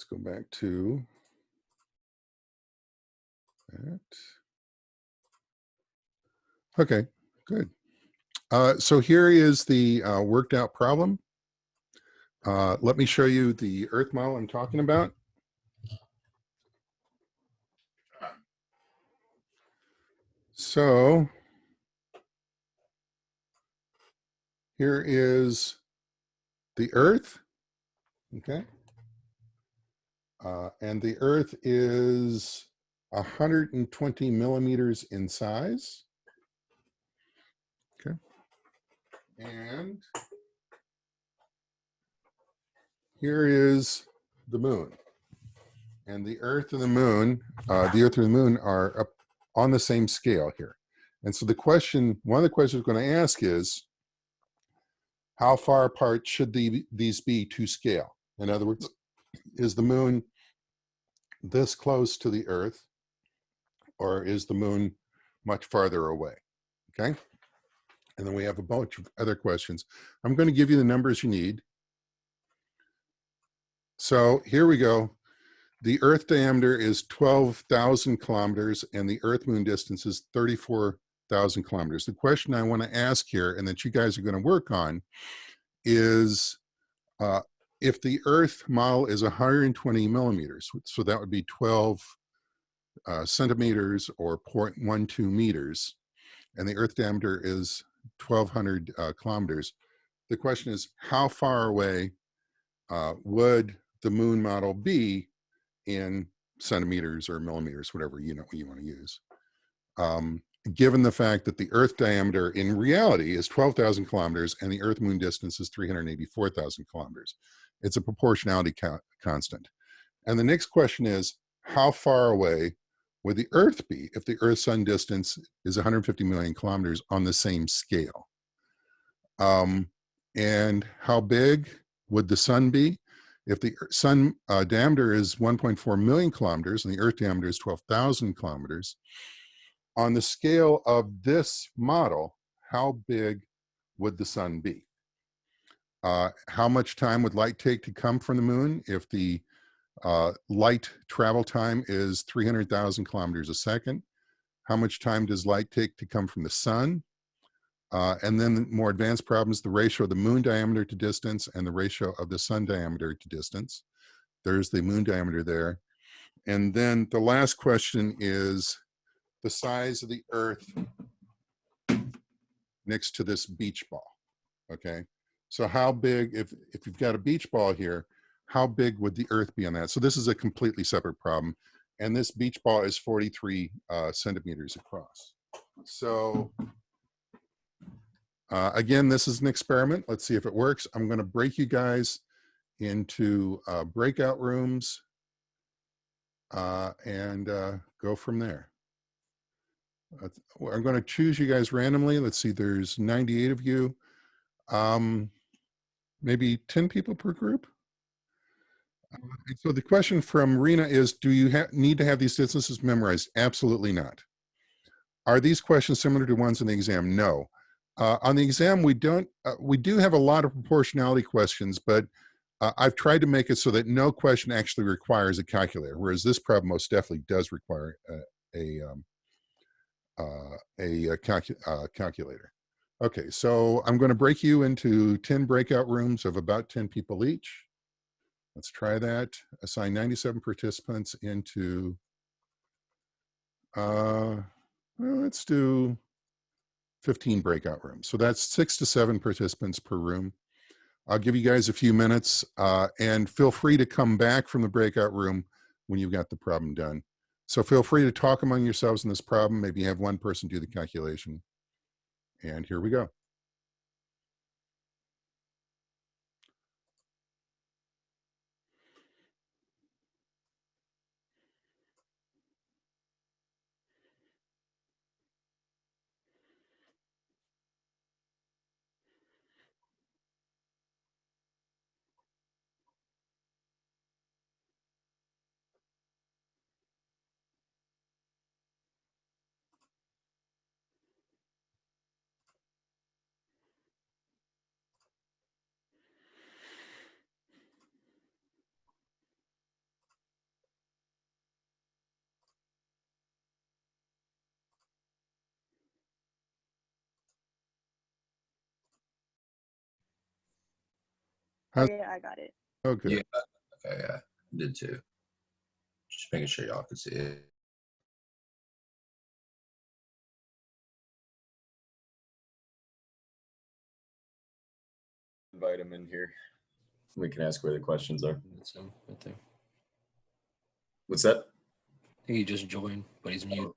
Let's go back to that. Okay, good. So here is the worked out problem. Let me show you the Earth model I'm talking about. So here is the Earth, okay? And the Earth is 120 millimeters in size, okay? And here is the moon. And the Earth and the moon, are up on the same scale here. And so the question, one of the questions we're going to ask is, how far apart should these be to scale? In other words, is the moon this close to the Earth, or is the moon much farther away? Okay. And then we have a bunch of other questions. I'm going to give you the numbers you need. So here we go. The Earth diameter is 12,000 kilometers and the Earth moon distance is 34,000 kilometers. The question I want to ask here, and that you guys are going to work on, is if the Earth model is 120 millimeters, so that would be 12 centimeters or 0.12 meters, and the Earth diameter is 1,200 kilometers. The question is, how far away would the moon model be in centimeters or millimeters, whatever you want to use, given the fact that the Earth diameter in reality is 12,000 kilometers and the Earth moon distance is 384,000 kilometers. It's a proportionality constant. And the next question is, how far away would the Earth be if the Earth sun distance is 150 million kilometers on the same scale? And how big would the sun be? If the sun diameter is 1.4 million kilometers and the Earth diameter is 12,000 kilometers, on the scale of this model, how big would the sun be? How much time would light take to come from the moon if the light travel time is 300,000 kilometers a second? How much time does light take to come from the sun? And then more advanced problems, the ratio of the moon diameter to distance and the ratio of the sun diameter to distance. There's the moon diameter there. And then the last question is the size of the Earth next to this beach ball, okay? So how big, if you've got a beach ball here, how big would the Earth be on that? So this is a completely separate problem. And this beach ball is 43 centimeters across. So again, this is an experiment. Let's see if it works. I'm going to break you guys into breakout rooms and go from there. I'm going to choose you guys randomly. Let's see, there's 98 of you. Maybe 10 people per group. So the question from Rena is, do you need to have these distances memorized? Absolutely not. Are these questions similar to ones in the exam? No. On the exam, we do have a lot of proportionality questions, but I've tried to make it so that no question actually requires a calculator, whereas this problem most definitely does require a calculator. Okay, so I'm going to break you into 10 breakout rooms of about 10 people each. Let's try that. Assign 97 participants into, well, let's do 15 breakout rooms. So that's 6 to 7 participants per room. I'll give you guys a few minutes and feel free to come back from the breakout room when you've got the problem done. So feel free to talk among yourselves in this problem. Maybe have one person do the calculation. And here we go. Okay, I got it. Okay. Yeah. Okay, yeah. I did too. Just making sure y'all could see it. Invite him in here. We can ask where the questions are. That's him right there. What's that? I think he just joined, but he's muted.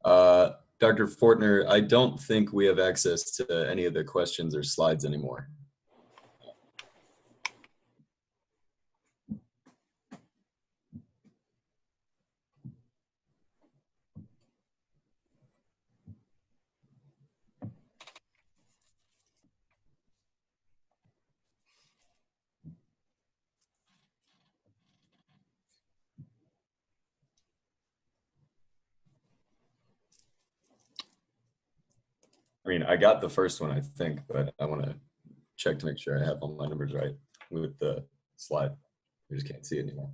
Dr. Fortner, I don't think we have access to any of the questions or slides anymore. I mean, I got the first one, I think, but I want to check to make sure I have all my numbers right with the slide. I just can't see it anymore.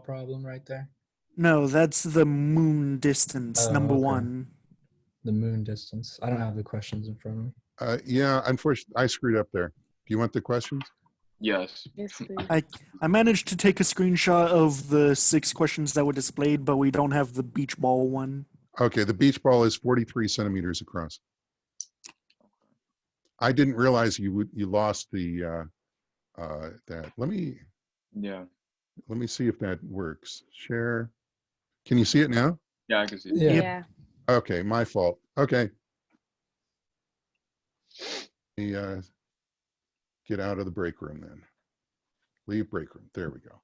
Problem right there. No, that's the moon distance, Oh, number okay. one. The moon distance. I don't have the questions in front of me. Yeah, unfortunately, I screwed up there. Do you want the questions? Yes. Yes, please. I managed to take a screenshot of the 6 questions that were displayed, but we don't have the beach ball one. Okay, the beach ball is 43 centimeters across. I didn't realize you lost the that. Let me see if that works. Share. Can you see it now? Yeah, I can see it. Yeah. Yeah. Okay, my fault. Okay. Let me get out of the break room then. Leave break room. There we go.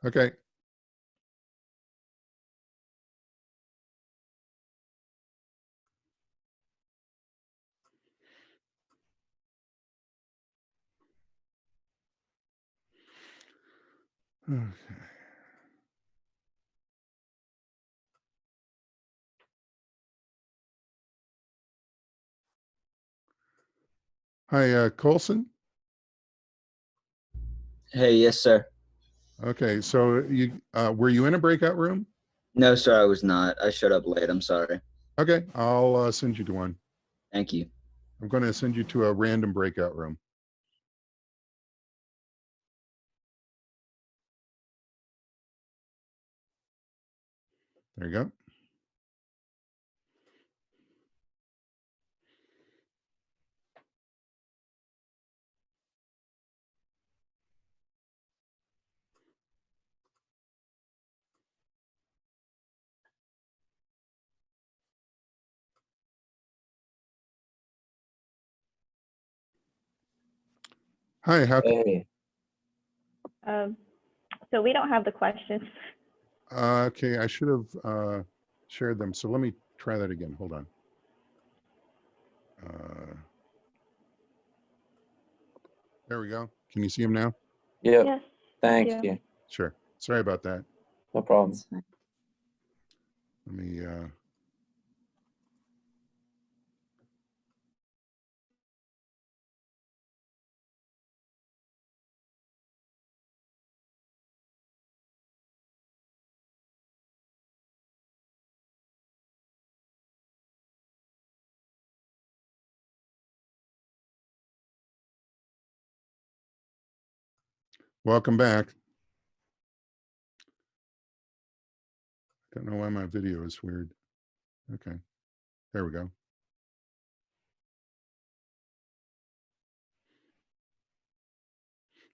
Okay. Okay. Hi, Colson. Hey, yes, sir. Okay, so you were you in a breakout room? No, sir, I was not. I showed up late. I'm sorry. Okay, I'll send you to one. Thank you. I'm going to send you to a random breakout room. There you go. Hi, how can Hey. So we don't have the questions. okay, I should have shared them. So let me try that again. Hold on. There we go. Can you see them now? Yep. Yes. Thank you. Sure. Sorry about that. No problem. Let me Welcome back. Don't know why my video is weird. Okay, there we go.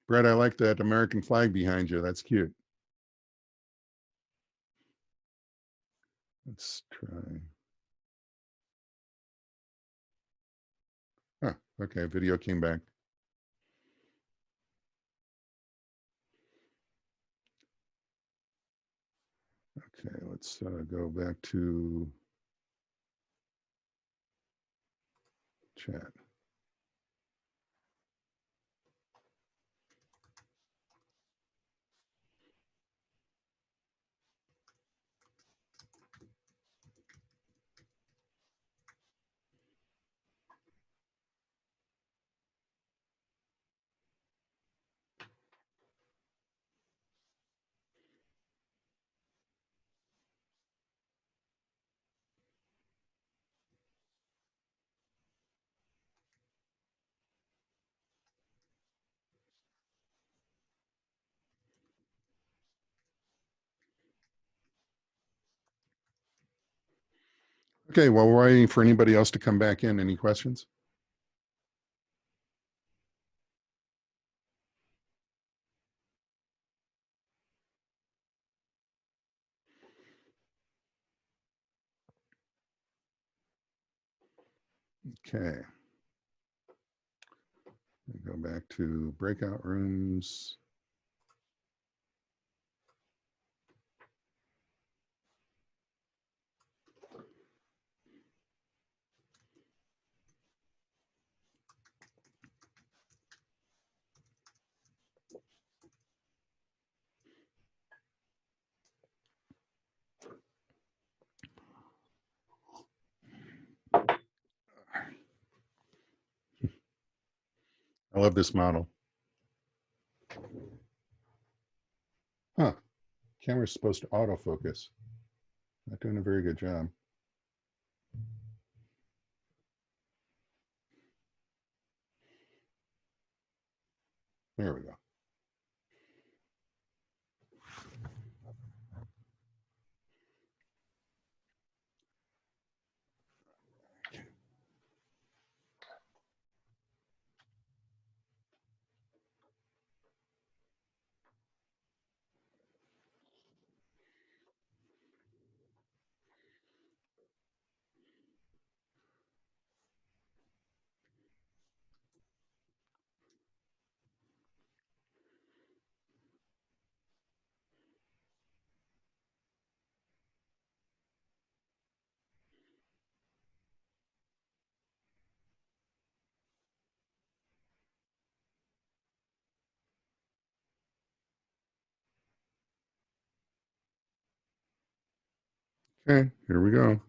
Brett, I like that American flag behind you. That's cute. Let's try. Huh, okay, video came back. Okay, let's go back to chat. Okay, while we're waiting for anybody else to come back in, any questions? Okay. Go back to breakout rooms. I love this model. Huh, camera's supposed to autofocus. Not doing a very good job. There we go. Okay, here we go.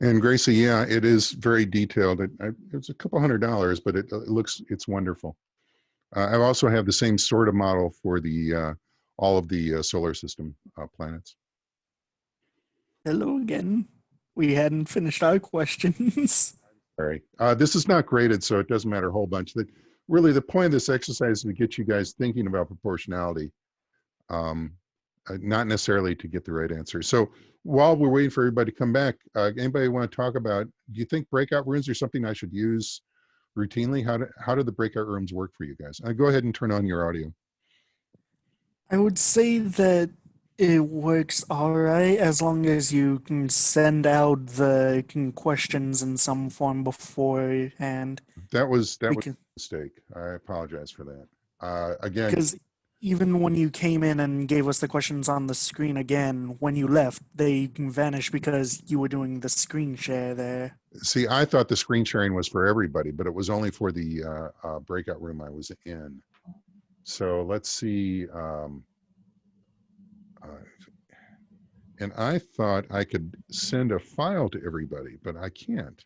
And Gracie, yeah, it is very detailed. It's a couple $100, but it's wonderful. I also have the same sort of model for the all of the solar system planets. Hello again. We hadn't finished our questions. All right. This is not graded, so it doesn't matter a whole bunch. Really, the point of this exercise is to get you guys thinking about proportionality, not necessarily to get the right answer. So while we're waiting for everybody to come back, anybody want to talk about, do you think breakout rooms are something I should use routinely? How do the breakout rooms work for you guys? Go ahead and turn on your audio. I would say that it works all right as long as you can send out the questions in some form beforehand. That was a Because, mistake. I apologize for that. Again, because even when you came in and gave us the questions on the screen again, when you left, they vanished because you were doing the screen share there. see, I thought the screen sharing was for everybody, but it was only for the breakout room I was in. So let's see. And I thought I could send a file to everybody, but I can't.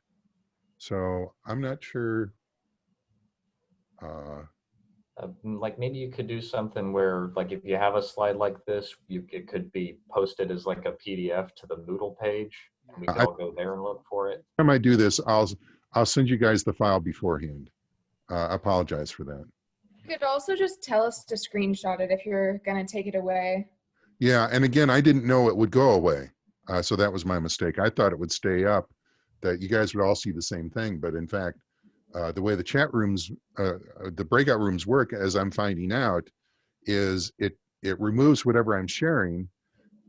So I'm not sure. Like maybe you could do something where, like, if you have a slide like this, it could be posted as like a PDF to the Moodle page, and we could all go there and look for it. Time I do this, I'll send you guys the file beforehand. I apologize for that. You could also just tell us to screenshot it if you're gonna take it away. Yeah, and again, I didn't know it would go away, so that was my mistake. I thought it would stay up, that you guys would all see the same thing, but in fact, the way the chat rooms, the breakout rooms work, as I'm finding out, is it removes whatever I'm sharing,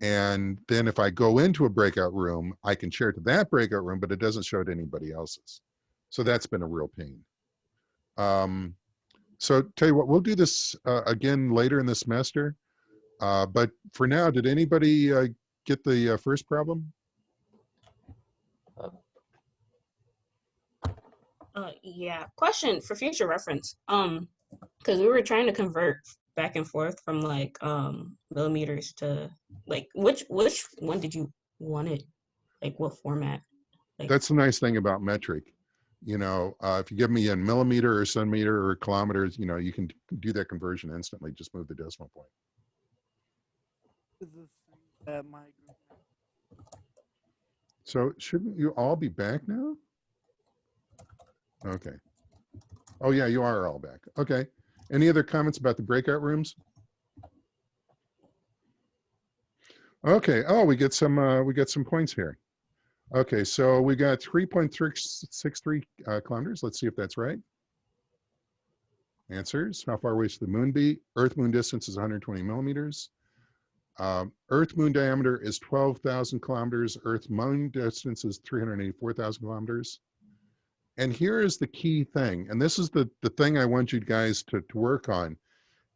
and then if I go into a breakout room, I can share it to that breakout room, but it doesn't show it to anybody else's. So that's been a real pain. So tell you what, we'll do this again later in the semester. But for now, did anybody get the first problem? Yeah. Question for future reference. Because we were trying to convert back and forth from like millimeters to like which one did you want it? Like what format? Like, That's the nice thing about metric. You know, if you give me in millimeter or centimeter or kilometers, you know, you can do that conversion instantly. Just move the decimal point. So shouldn't you all be back now? Okay. Oh yeah, you are all back. Okay. Any other comments about the breakout rooms? Okay. Oh, we get some points here. Okay, so we got 3.63 kilometers. Let's see if that's right. Answers. How far away should the moon be? Earth-moon distance is 120 millimeters. Earth-moon diameter is 12,000 kilometers. Earth-moon distance is 384,000 kilometers. And here is the key thing, and this is the thing I want you guys to work on.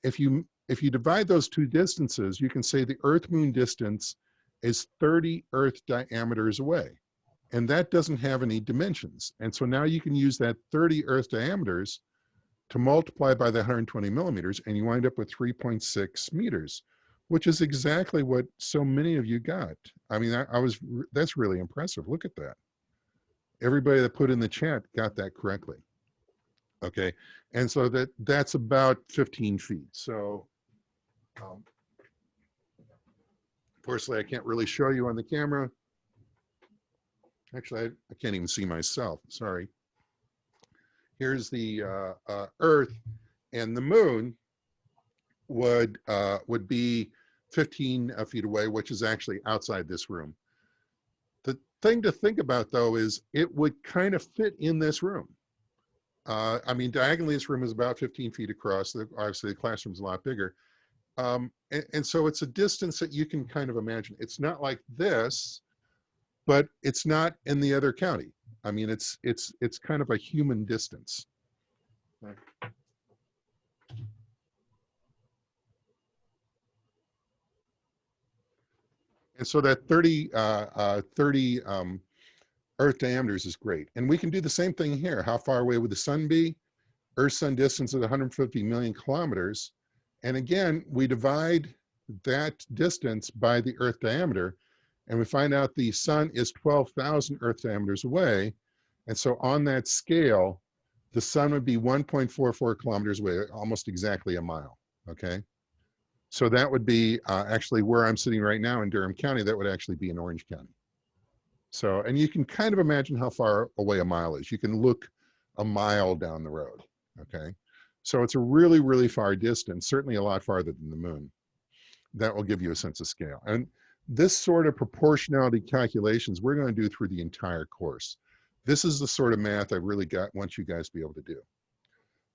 If you divide those two distances, you can say the Earth-moon distance is 30 Earth diameters away. And that doesn't have any dimensions. And so now you can use that 30 Earth diameters to multiply by the 120 millimeters, and you wind up with 3.6 meters, which is exactly what so many of you got. I mean, that's really impressive. Look at that. Everybody that put in the chat got that correctly. Okay, and so that's about 15 feet. So, unfortunately, I can't really show you on the camera. Actually, I can't even see myself, sorry. Here's the Earth, and the moon would be 15 feet away, which is actually outside this room. The thing to think about, though, is it would kind of fit in this room. I mean, diagonally, this room is about 15 feet across. Obviously, the classroom's a lot bigger. And so it's a distance that you can kind of imagine. It's not like this, but it's not in the other county. I mean, it's kind of a human distance. And so that 30 Earth diameters is great. And we can do the same thing here. How far away would the sun be? Earth-sun distance is 150 million kilometers. And again, we divide that distance by the Earth diameter, and we find out the sun is 12,000 Earth diameters away. And so on that scale, the sun would be 1.44 kilometers away, almost exactly a mile, okay? So that would be actually where I'm sitting right now in Durham County. That would actually be in Orange County. So, and you can kind of imagine how far away a mile is. You can look a mile down the road, okay? So it's a really, really far distance, certainly a lot farther than the moon. That will give you a sense of scale. And this sort of proportionality calculations we're going to do through the entire course. This is the sort of math I really want you guys to be able to do.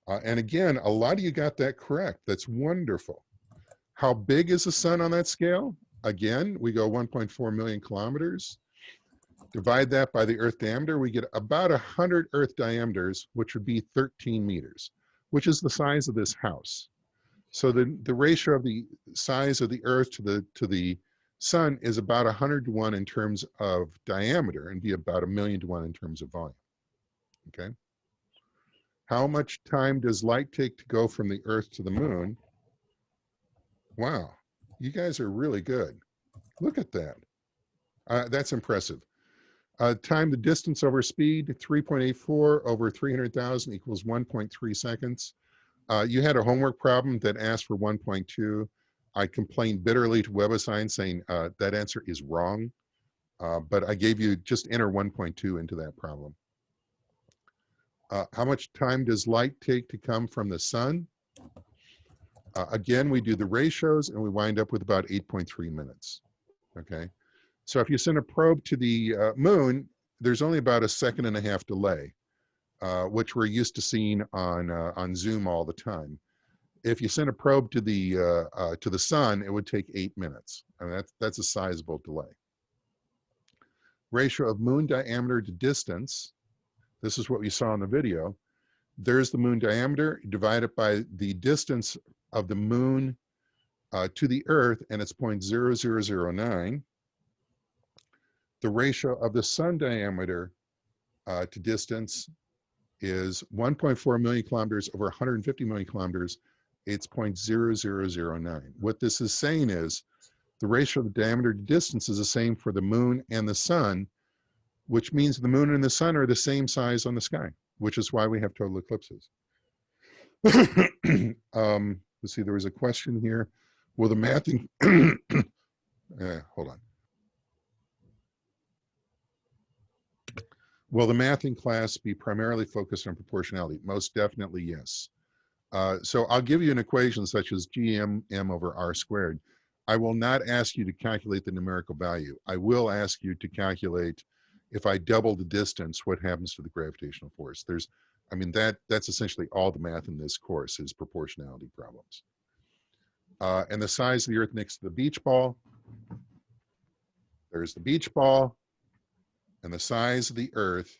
And again, a lot of you got that correct. That's wonderful. How big is the sun on that scale? Again, we go 1.4 million kilometers. Divide that by the Earth diameter, we get about 100 Earth diameters, which would be 13 meters, which is the size of this house. So the ratio of the size of the Earth to the sun is about 100 to 1 in terms of diameter, and be about 1,000,000 to 1 in terms of volume. Okay. How much time does light take to go from the Earth to the moon? Wow, you guys are really good. Look at that. That's impressive. Time to distance over speed, 3.84 over 300,000 equals 1.3 seconds. You had a homework problem that asked for 1.2. I complained bitterly to WebAssign saying that answer is wrong, but I gave you just enter 1.2 into that problem. How much time does light take to come from the sun? Again, we do the ratios and we wind up with about 8.3 minutes. Okay, so if you send a probe to the moon, there's only about a 1.5 seconds delay, which we're used to seeing on Zoom all the time. If you send a probe to the sun, it would take 8 minutes. I mean, that's a sizable delay. Ratio of moon diameter to distance. This is what we saw in the video. There's the moon diameter divided by the distance of the moon to the Earth, and it's 0.0009. The ratio of the sun diameter to distance is 1.4 million kilometers over 150 million kilometers. It's 0.0009. What this is saying is the ratio of the diameter to distance is the same for the moon and the sun, which means the moon and the sun are the same size on the sky, which is why we have total eclipses. Let's see, there was a question here. Will the mathing, hold on. Will the mathing class be primarily focused on proportionality? Most definitely, yes. So I'll give you an equation such as GM over R squared. I will not ask you to calculate the numerical value. I will ask you to calculate, if I double the distance, what happens to the gravitational force. I mean, that's essentially all the math in this course is proportionality problems. And the size of the Earth next to the beach ball. There's the beach ball. And the size of the Earth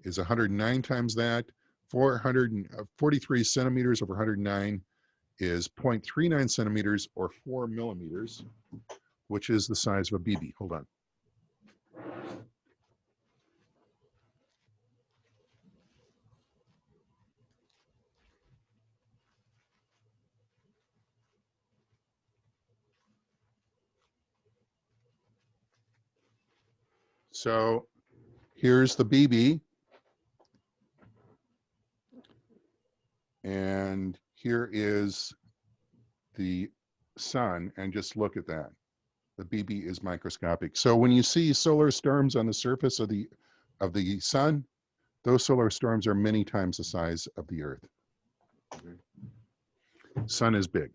is 109 times that. 443 centimeters over 109 is 0.39 centimeters or 4 millimeters, which is the size of a BB. Hold on. So here's the BB. And here is the sun, and just look at that. The BB is microscopic. So when you see solar storms on the surface of the sun, those solar storms are many times the size of the Earth. Okay. Sun is big.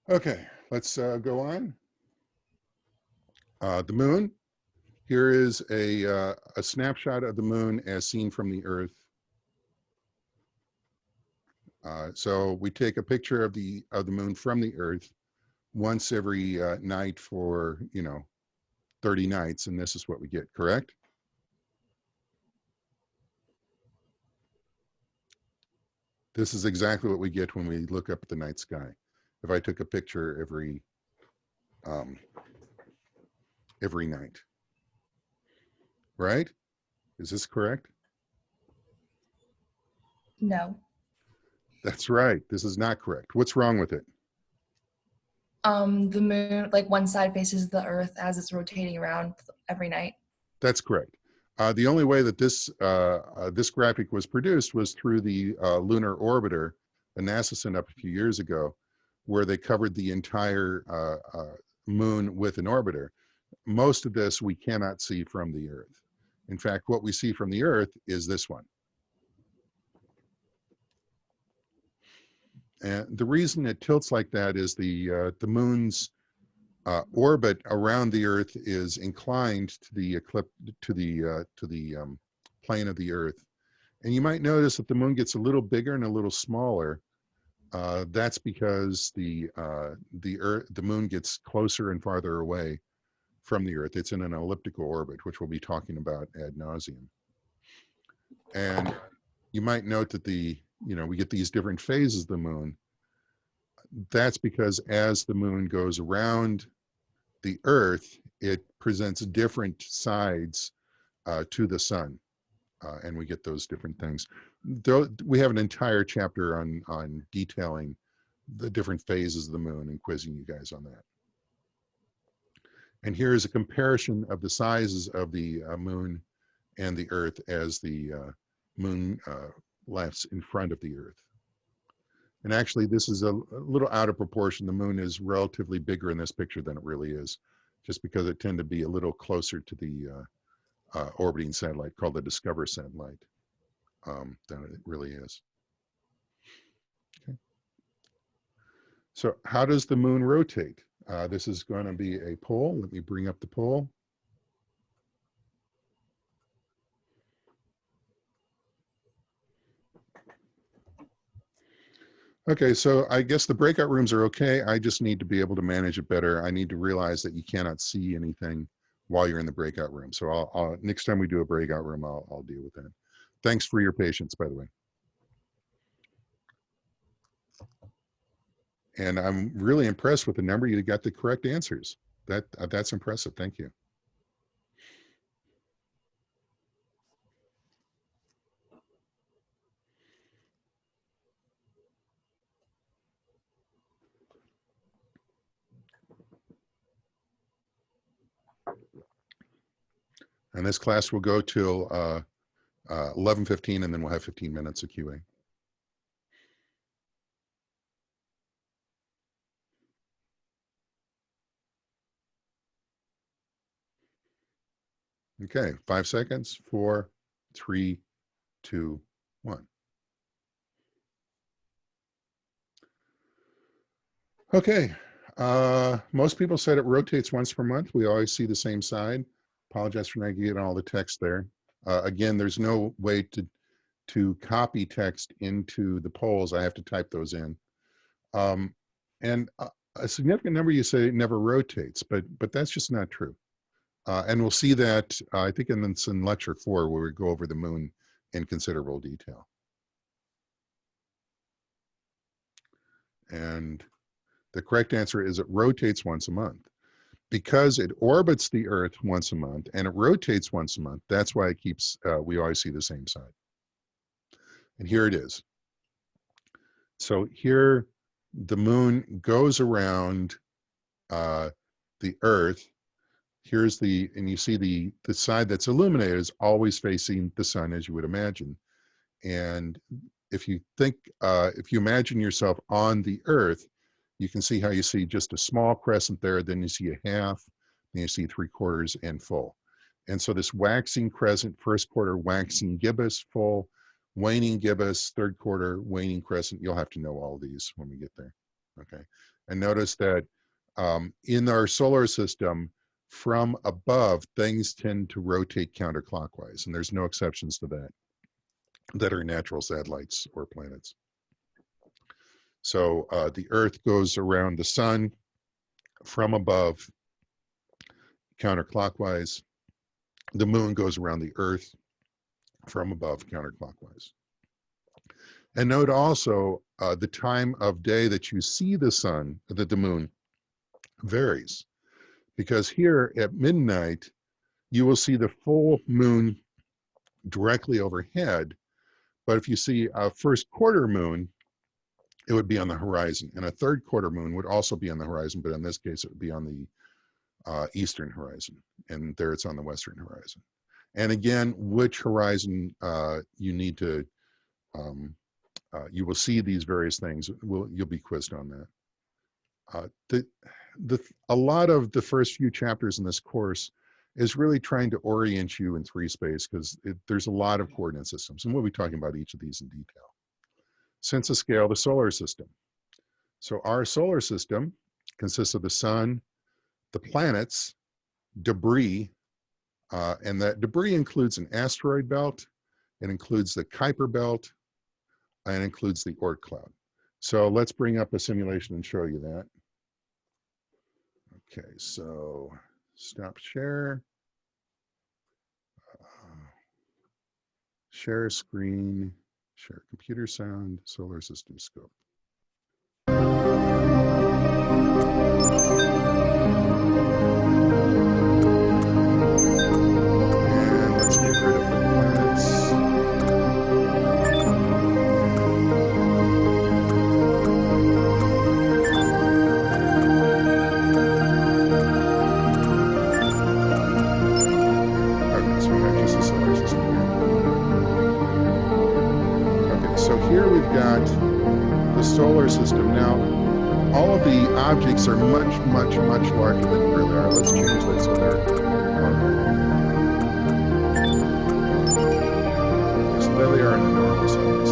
Okay, let's go on. The moon. Here is a snapshot of the moon as seen from the Earth. So we take a picture of the moon from the Earth once every night for 30 nights, and this is what we get. Correct? This is exactly what we get when we look up at the night sky. If I took a picture every night, right? Is this correct? No. That's right. This is not correct. What's wrong with it? The moon, like one side faces the Earth as it's rotating around every night. That's correct. The only way that this graphic was produced was through the lunar orbiter that NASA sent up a few years ago, where they covered the entire moon with an orbiter. Most of this we cannot see from the Earth. In fact, what we see from the Earth is this one. And the reason it tilts like that is the moon's orbit around the Earth is inclined to the plane of the Earth, and you might notice that the moon gets a little bigger and a little smaller. That's because the moon gets closer and farther away from the Earth. It's in an elliptical orbit, which we'll be talking about ad nauseum. And you might note that we get these different phases of the moon. That's because as the moon goes around the Earth, it presents different sides to the sun, and we get those different things. We have an entire chapter on detailing the different phases of the moon and quizzing you guys on that. And here is a comparison of the sizes of the moon and the Earth as the moon left in front of the Earth. And actually, this is a little out of proportion. The moon is relatively bigger in this picture than it really is, just because it tended to be a little closer to the orbiting satellite called the Discover satellite than it really is. Okay. So how does the moon rotate? This is going to be a poll. Let me bring up the poll. Okay, so I guess the breakout rooms are okay. I just need to be able to manage it better. I need to realize that you cannot see anything while you're in the breakout room. So I'll next time we do a breakout room, I'll deal with that. Thanks for your patience, by the way. And I'm really impressed with the number. You got the correct answers. That's impressive. Thank you. And this class will go till 11:15, and then we'll have 15 minutes of QA. Okay, 5 seconds, 4, 3, 2, 1. Okay, most people said it rotates once per month. We always see the same side. Apologize for not getting all the text there. Again, there's no way to copy text into the polls. I have to type those in. And a significant number you say it never rotates, but that's just not true. And we'll see that, I think it's in lecture 4, where we go over the moon in considerable detail. And the correct answer is it rotates once a month. Because it orbits the Earth once a month and it rotates once a month, that's why it keeps, we always see the same side. And here it is. So here the moon goes around the Earth. Here's and you see the side that's illuminated is always facing the sun, as you would imagine. And if you think, if you imagine yourself on the Earth, you can see how you see just a small crescent there, then you see a half, then you see 3/4 and full. And so this waxing crescent, first quarter waxing gibbous, full, waning gibbous, third quarter waning crescent. You'll have to know all these when we get there. Okay. And notice that in our solar system, from above, things tend to rotate counterclockwise, and there's no exceptions to that are natural satellites or planets. So the Earth goes around the sun from above counterclockwise. The moon goes around the Earth from above counterclockwise. And note also the time of day that you see the sun, that the moon varies. Because here at midnight, you will see the full moon directly overhead. But if you see a first quarter moon, it would be on the horizon. And a third quarter moon would also be on the horizon, but in this case, it would be on the eastern horizon. And there it's on the western horizon. And again, which horizon you need to, you will see these various things. You'll be quizzed on that. A lot of the first few chapters in this course is really trying to orient you in 3 space, because there's a lot of coordinate systems, and we'll be talking about each of these in detail. Census scale, the solar system. So our solar system consists of the sun, the planets, debris, and that debris includes an asteroid belt, it includes the Kuiper belt, and it includes the Oort cloud. So let's bring up a simulation and show you that. Okay, so stop share. Share screen, share computer sound, solar system scope. And let's get rid of the planets. the solar system. Now, all of the objects are much, much, much larger than where they are. Let's change that so they're so there they are in the normal size.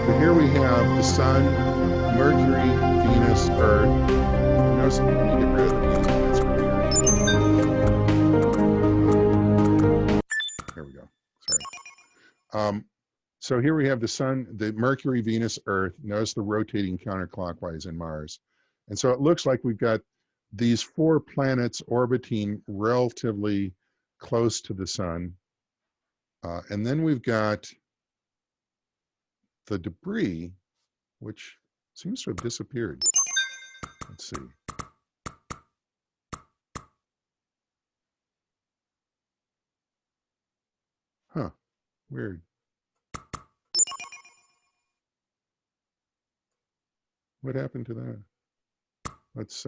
So here we have the Sun, Mercury, Venus, Earth. Notice, let me get rid of the music. That's really irritating. There we go. Sorry. So here we have the Sun, the Mercury, Venus, Earth. Notice the rotating counterclockwise in Mars. And so it looks like we've got these 4 planets orbiting relatively close to the Sun. And then we've got the debris, which seems to have disappeared. Let's see. Huh, weird. What happened to that? Let's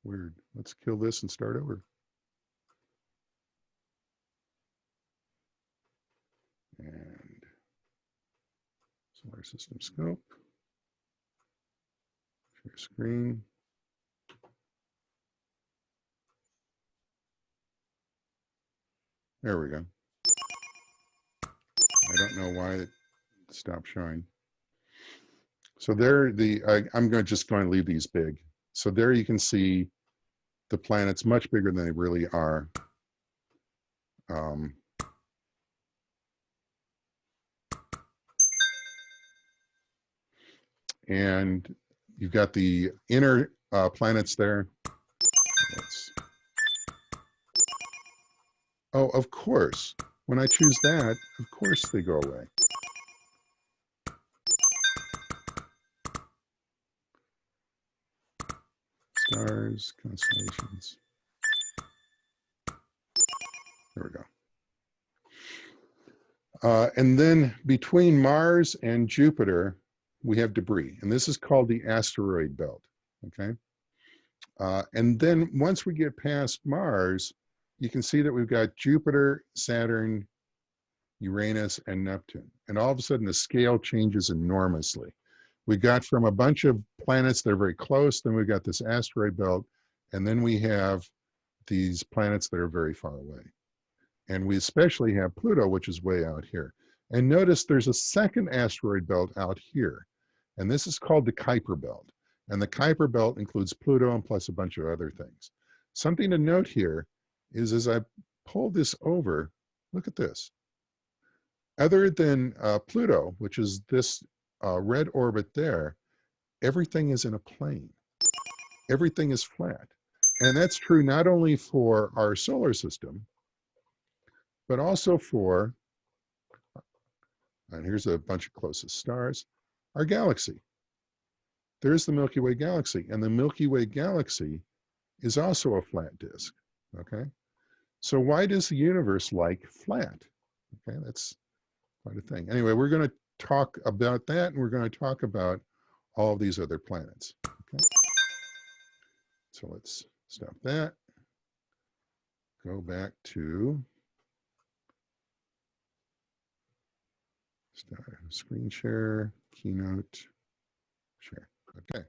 weird. Let's kill this and start over. And solar system scope. Share screen. There we go. I don't know why it stopped showing. So there, I'm just going to leave these big. So there you can see the planets much bigger than they really are. And you've got the inner planets there. Oh, of course. When I choose that, of course they go away. Stars, constellations. There we go. And then between Mars and Jupiter, we have debris. And this is called the asteroid belt, okay? And then once we get past Mars, you can see that we've got Jupiter, Saturn, Uranus, and Neptune. And all of a sudden, the scale changes enormously. We got from a bunch of planets that are very close, then we've got this asteroid belt, and then we have these planets that are very far away. And we especially have Pluto, which is way out here. And notice there's a second asteroid belt out here, and this is called the Kuiper belt. And the Kuiper belt includes Pluto and plus a bunch of other things. Something to note here is as I pull this over, look at this. Other than Pluto, which is this red orbit there, everything is in a plane. Everything is flat. And that's true not only for our solar system, but also for, and here's a bunch of closest stars, our galaxy. There's the Milky Way galaxy, and the Milky Way galaxy is also a flat disk, okay? So why does the universe like flat? Okay, that's quite a thing. Anyway, we're going to talk about that, and we're going to talk about all of these other planets. Okay? So let's stop that. Go back to screen share, keynote, share. Okay.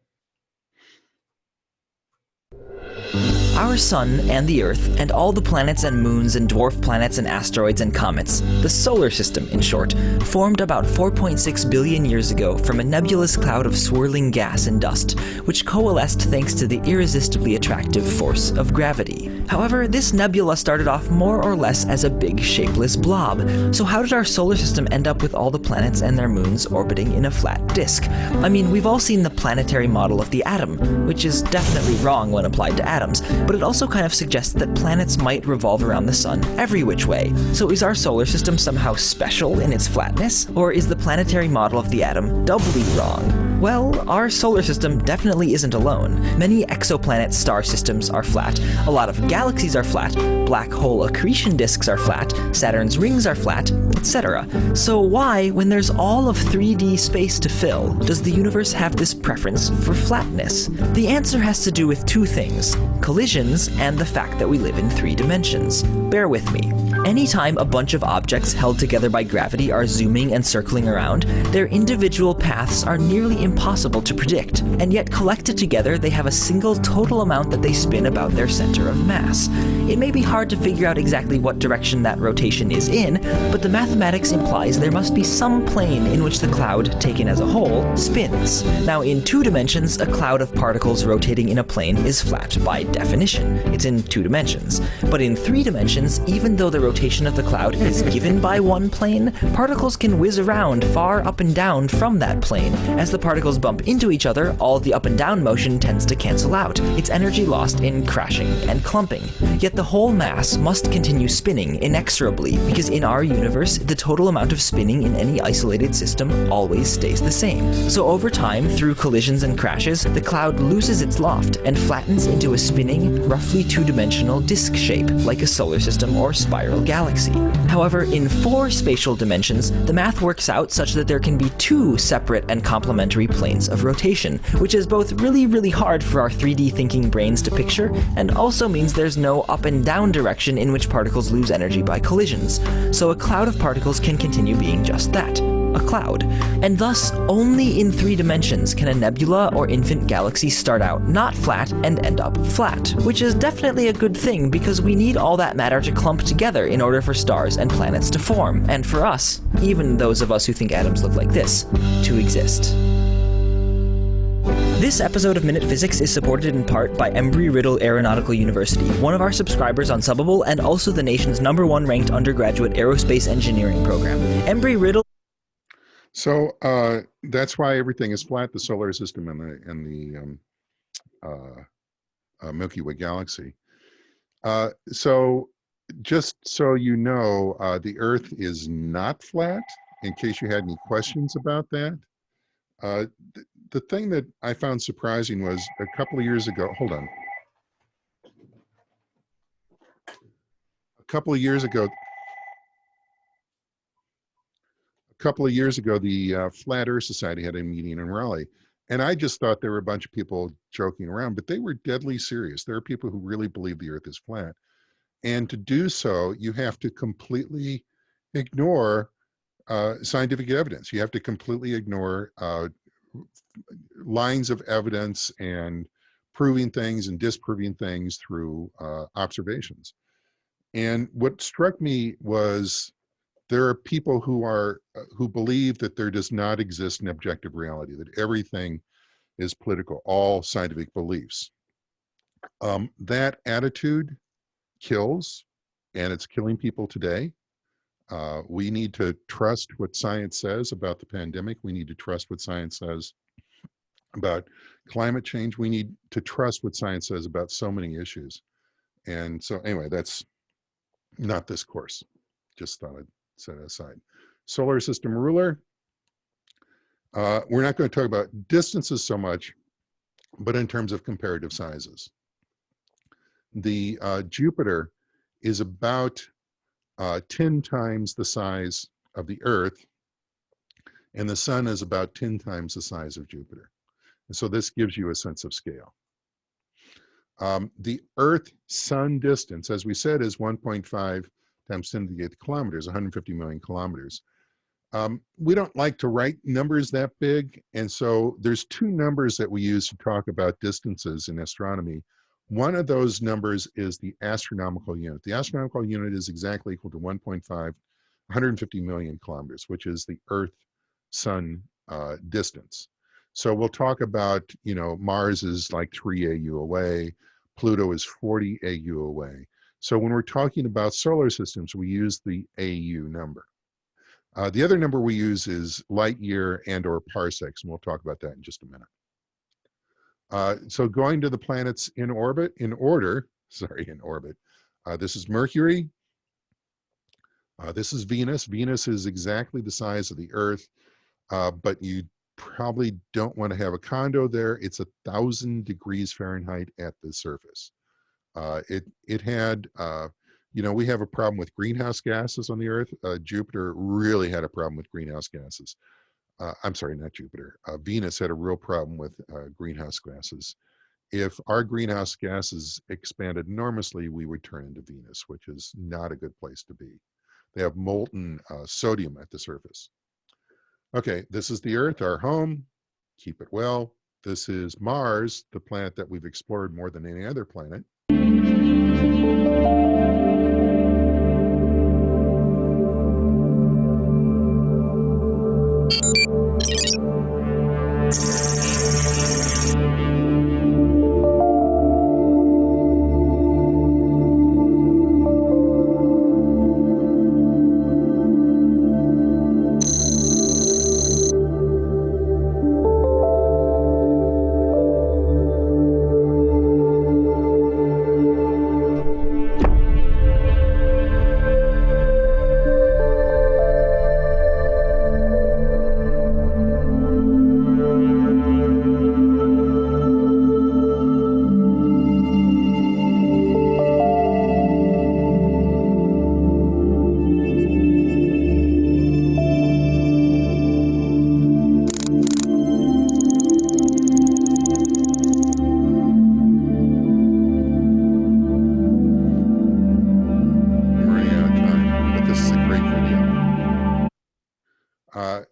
Our sun and the Earth, and all the planets and moons and dwarf planets and asteroids and comets, the solar system in short, formed about 4.6 billion years ago from a nebulous cloud of swirling gas and dust, which coalesced thanks to the irresistibly attractive force of gravity. However, this nebula started off more or less as a big shapeless blob. So how did our solar system end up with all the planets and their moons orbiting in a flat disk? I mean, we've all seen the planetary model of the atom, which is definitely wrong when applied to atoms, but it also kind of suggests that planets might revolve around the sun every which way. So is our solar system somehow special in its flatness? Or is the planetary model of the atom doubly wrong? Well, our solar system definitely isn't alone. Many exoplanet star systems are flat, a lot of galaxies are flat, black hole accretion disks are flat, Saturn's rings are flat, etc. So why, when there's all of 3D space to fill, does the universe have this preference for flatness? The answer has to do with two things: collisions and the fact that we live in 3 dimensions. Bear with me. Anytime a bunch of objects held together by gravity are zooming and circling around, their individual paths are nearly impossible to predict, and yet collected together they have a single total amount that they spin about their center of mass. It may be hard to figure out exactly what direction that rotation is in, but the mathematics implies there must be some plane in which the cloud, taken as a whole, spins. Now, in 2 dimensions, a cloud of particles rotating in a plane is flat by definition. It's in 2 dimensions. But in 3 dimensions, even though the rotation of the cloud is given by one plane, particles can whiz around far up and down from that plane. As the particles bump into each other, all the up and down motion tends to cancel out, its energy lost in crashing and clumping. Yet the whole mass must continue spinning inexorably, because in our universe, the total amount of spinning in any isolated system always stays the same. So over time, through collisions and crashes, the cloud loses its loft and flattens into a spinning, roughly 2-dimensional disk shape, like a solar system or spiral galaxy. However, in 4 spatial dimensions, the math works out such that there can be 2 separate and complementary planes of rotation, which is both really hard for our 3D thinking brains to picture, and also means there's no up and down direction in which particles lose energy by collisions. So a cloud of particles can continue being just that, a cloud. And thus, only in 3 dimensions can a nebula or infant galaxy start out not flat and end up flat, which is definitely a good thing because we need all that matter to clump together in order for stars and planets to form, and for us, even those of us who think atoms look like this, to exist. This episode of Minute Physics is supported in part by Embry-Riddle Aeronautical University, one of our subscribers on Subbable and also the nation's #1 ranked undergraduate aerospace engineering program. Embry-Riddle. So that's why everything is flat, the solar system and the Milky Way galaxy. So just so you know, the Earth is not flat, in case you had any questions about that. The thing that I found surprising was a couple of years ago, hold on. A couple of years ago, the Flat Earth Society had a meeting in Raleigh. And I just thought there were a bunch of people joking around, but they were deadly serious. There are people who really believe the Earth is flat. And to do so, you have to completely ignore scientific evidence. You have to completely ignore lines of evidence and proving things and disproving things through observations. And what struck me was there are people who believe that there does not exist an objective reality, that everything is political, all scientific beliefs. That attitude kills, and it's killing people today. We need to trust what science says about the pandemic. We need to trust what science says about climate change. We need to trust what science says about so many issues. And so anyway, that's not this course. Just thought I'd set it aside. Solar system ruler. We're not going to talk about distances so much, but in terms of comparative sizes. The Jupiter is about 10 times the size of the Earth, and the Sun is about 10 times the size of Jupiter. And so this gives you a sense of scale. The Earth-Sun distance, as we said, is 1.5 times 10 to the 8th kilometers, 150 million kilometers. We don't like to write numbers that big, and so there's 2 numbers that we use to talk about distances in astronomy. One of those numbers is the astronomical unit. The astronomical unit is exactly equal to 1.5, 150 million kilometers, which is the Earth-Sun distance. So we'll talk about, you know, Mars is like 3 AU away, Pluto is 40 AU away. So when we're talking about solar systems, we use the AU number. The other number we use is light year and or parsecs, and we'll talk about that in just a minute. So going to the planets in orbit, in order. This is Mercury. This is Venus. Venus is exactly the size of the Earth, but you probably don't want to have a condo there. It's 1,000 degrees Fahrenheit at the surface. It had, we have a problem with greenhouse gases on the Earth. Jupiter really had a problem with greenhouse gases. I'm sorry, not Jupiter. Venus had a real problem with greenhouse gases. If our greenhouse gases expanded enormously, we would turn into Venus, which is not a good place to be. They have molten sodium at the surface. Okay, this is the Earth, our home. Keep it well. This is Mars, the planet that we've explored more than any other planet.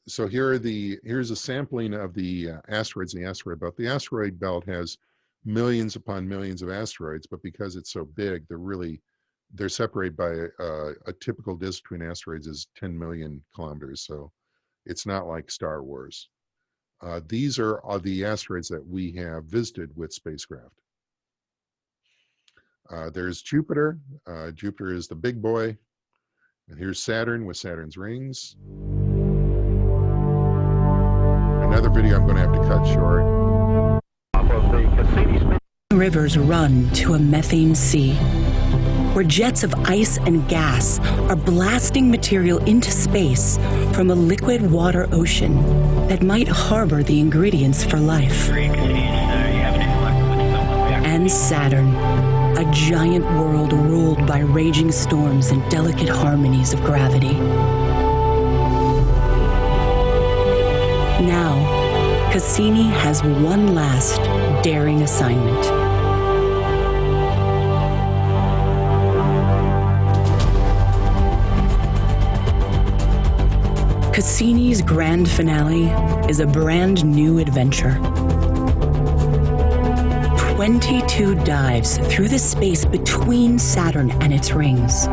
So here's a sampling of the asteroids in the asteroid belt. The asteroid belt has millions upon millions of asteroids, but because it's so big, they're separated by a typical distance between asteroids is 10 million kilometers. So it's not like Star Wars. These are the asteroids that we have visited with spacecraft. There's Jupiter. Jupiter is the big boy. And here's Saturn with Saturn's rings. Another video I'm going to have to cut short. Rivers run to a methane sea, where jets of ice and gas are blasting material into space from a liquid water ocean that might harbor the ingredients for life. And Saturn, a giant world ruled by raging storms and delicate harmonies of gravity. Now, Cassini has one last daring assignment. Cassini's grand finale is a brand new adventure. 22 dives through the space between Saturn and its rings.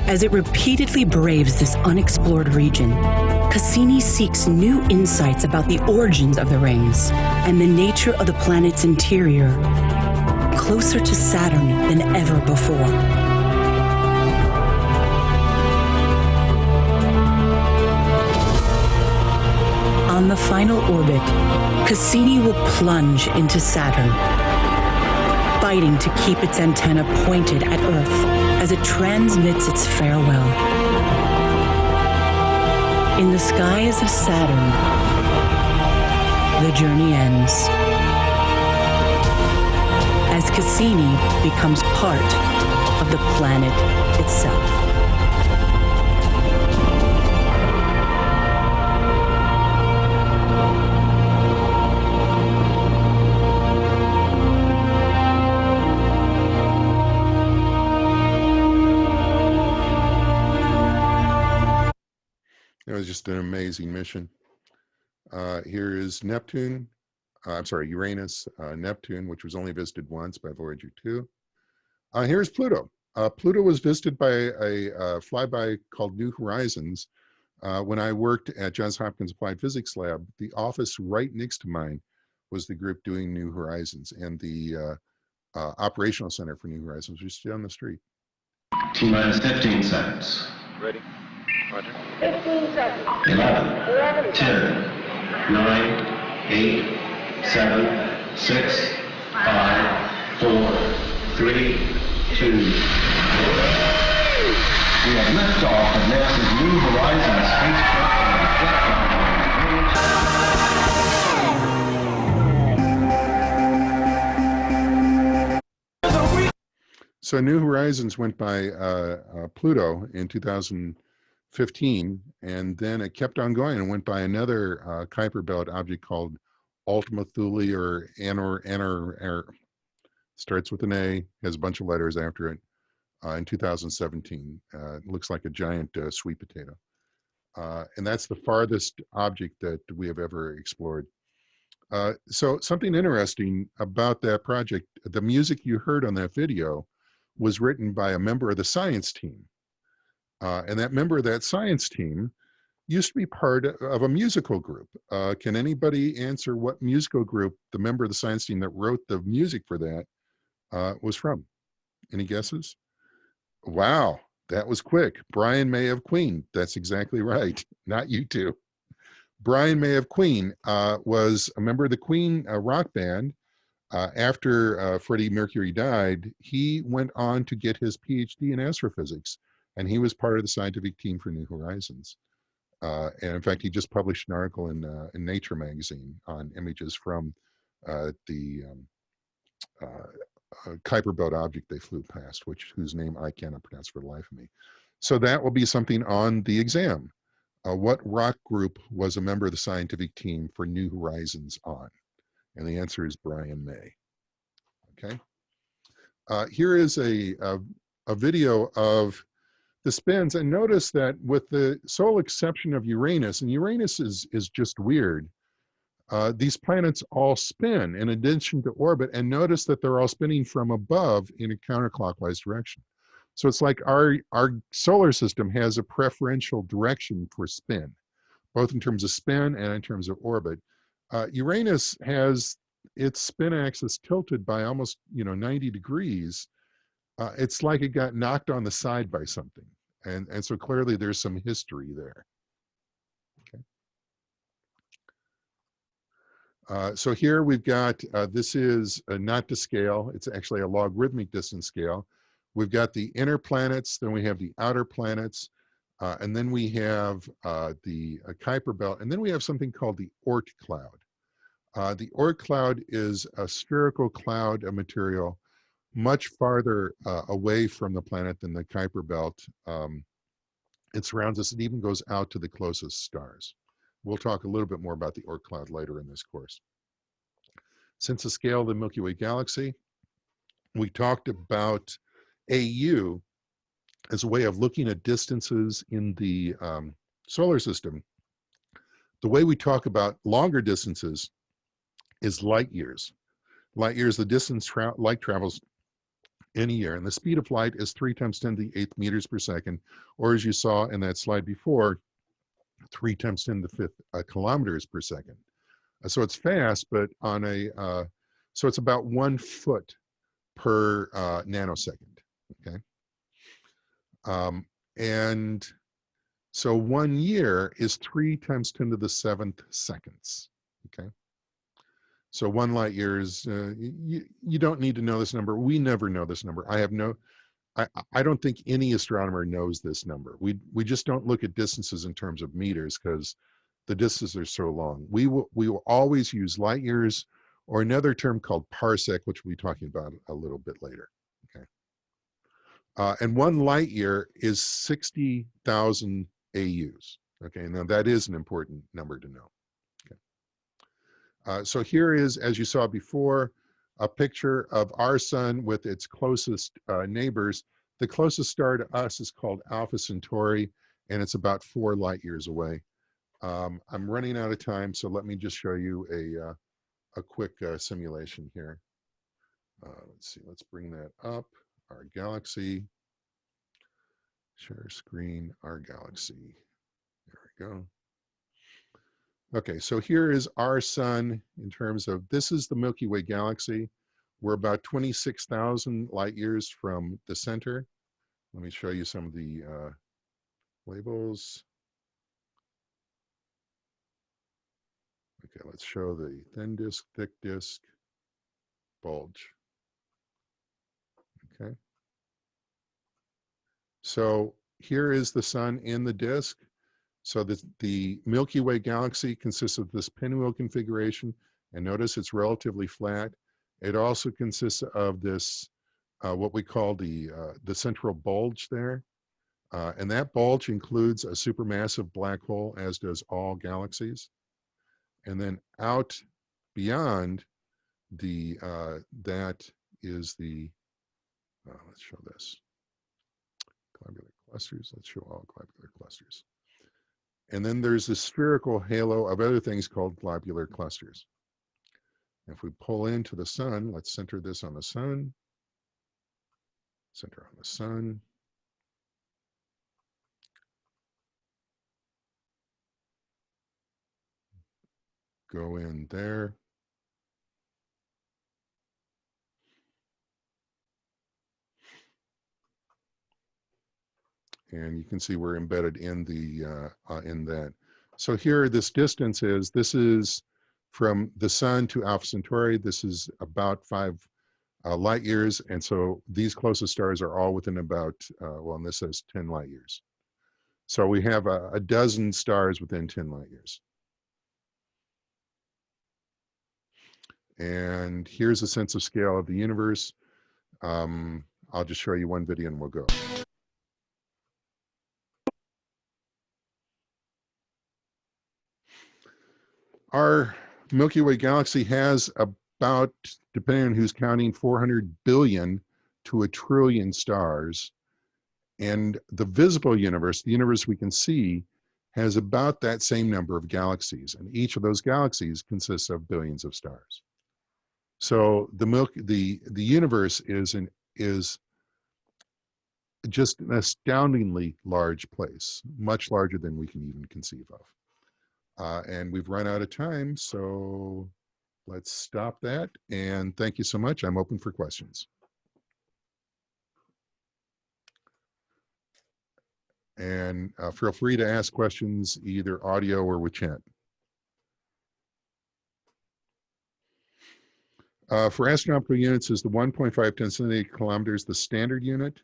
As it repeatedly braves this unexplored region, Cassini seeks new insights about the origins of the rings and the nature of the planet's interior, closer to Saturn than ever before. On the final orbit, Cassini will plunge into Saturn, fighting to keep its antenna pointed at Earth as it transmits its farewell. In the skies of Saturn, the journey ends, as Cassini becomes part of the planet itself. It was just an amazing mission. Here is Neptune. Uranus, Neptune, which was only visited once by Voyager 2. Here's Pluto. Pluto was visited by a flyby called New Horizons. When I worked at Johns Hopkins Applied Physics Lab, the office right next to mine was the group doing New Horizons, and the operational center for New Horizons was just down the street. T-minus 15 seconds. Ready. Roger. 15 seconds. 11, 10, 9, 8, 7, 6, 5, 4, 3, 2. We have liftoff of NASA's New Horizons So New Horizons went by Pluto in 2015, and then it kept on going and went by another Kuiper Belt object called Ultima Thule or starts with an A, has a bunch of letters after it, in 2017. It looks like a giant sweet potato. And that's the farthest object that we have ever explored. So something interesting about that project, the music you heard on that video was written by a member of the science team. And that member of that science team used to be part of a musical group. Can anybody answer what musical group the member of the science team that wrote the music for that was from? Any guesses? Wow, that was quick. Brian May of Queen. That's exactly right. Not you two. Brian May of Queen was a member of the Queen rock band. After Freddie Mercury died, he went on to get his PhD in astrophysics, and he was part of the scientific team for New Horizons. And in fact, he just published an article in Nature magazine on images from the Kuiper Belt object they flew past, whose name I cannot pronounce for the life of me. So that will be something on the exam. What rock group was a member of the scientific team for New Horizons on? And the answer is Brian May. Okay. Here is a video of the spins, and notice that with the sole exception of Uranus, and Uranus is just weird, these planets all spin in addition to orbit, and notice that they're all spinning from above in a counterclockwise direction. So it's like our solar system has a preferential direction for spin, both in terms of spin and in terms of orbit. Uranus has its spin axis tilted by almost 90 degrees. It's like it got knocked on the side by something. And so clearly there's some history there. Okay. So here we've got, this is not to scale, it's actually a logarithmic distance scale. We've got the inner planets, then we have the outer planets, and then we have the Kuiper Belt, and then we have something called the Oort cloud. The Oort cloud is a spherical cloud of material much farther away from the planet than the Kuiper Belt. It surrounds us, it even goes out to the closest stars. We'll talk a little bit more about the Oort cloud later in this course. Since the scale of the Milky Way galaxy, we talked about AU as a way of looking at distances in the solar system. The way we talk about longer distances is light years. Light years, the distance light travels in a year, and the speed of light is 3 × 10⁸ meters per second, or as you saw in that slide before, 3 × 10⁵ kilometers per second. So it's fast, but on a, so it's about 1 foot per nanosecond, okay? And so 1 year is 3 × 10⁷ seconds, okay? So 1 light year is, you don't need to know this number. We never know this number. I don't think any astronomer knows this number. We just don't look at distances in terms of meters because the distances are so long. We will always use light years or another term called parsec, which we'll be talking about a little bit later, okay? And 1 light year is 60,000 AUs, okay? Now that is an important number to know. So here is, as you saw before, a picture of our sun with its closest neighbors. The closest star to us is called Alpha Centauri, and it's about 4 light years away. I'm running out of time, so let me just show you a quick simulation here. Let's see, let's bring that up. Our galaxy. Share screen, our galaxy. There we go. Okay, so here is our sun in terms of, this is the Milky Way galaxy. We're about 26,000 light years from the center. Let me show you some of the labels. Okay, let's show the thin disk, thick disk, bulge. Okay. So here is the sun in the disk. So the Milky Way galaxy consists of this pinwheel configuration, and notice it's relatively flat. It also consists of this, what we call the central bulge there. And that bulge includes a supermassive black hole, as does all galaxies. And then out beyond the, that is the, let's show this. Globular clusters, let's show all globular clusters. And then there's this spherical halo of other things called globular clusters. If we pull into the sun, let's center this on the sun. Center on the sun. Go in there. And you can see we're embedded in the in that. So here, this distance is, this is from the sun to Alpha Centauri. This is about 5 light years, and so these closest stars are all within about, well, and this says 10 light years. So we have a dozen stars within 10 light years. And here's a sense of scale of the universe. I'll just show you one video and we'll go. Our Milky Way galaxy has about, depending on who's counting, 400 billion to 1 trillion stars. And the visible universe, the universe we can see, has about that same number of galaxies. And each of those galaxies consists of billions of stars. So the universe is just an astoundingly large place, much larger than we can even conceive of. And we've run out of time, so let's stop that. And thank you so much. I'm open for questions. And feel free to ask questions either audio or with chat. For astronomical units, is the 1.5 times 10 to the 8 kilometers the standard unit?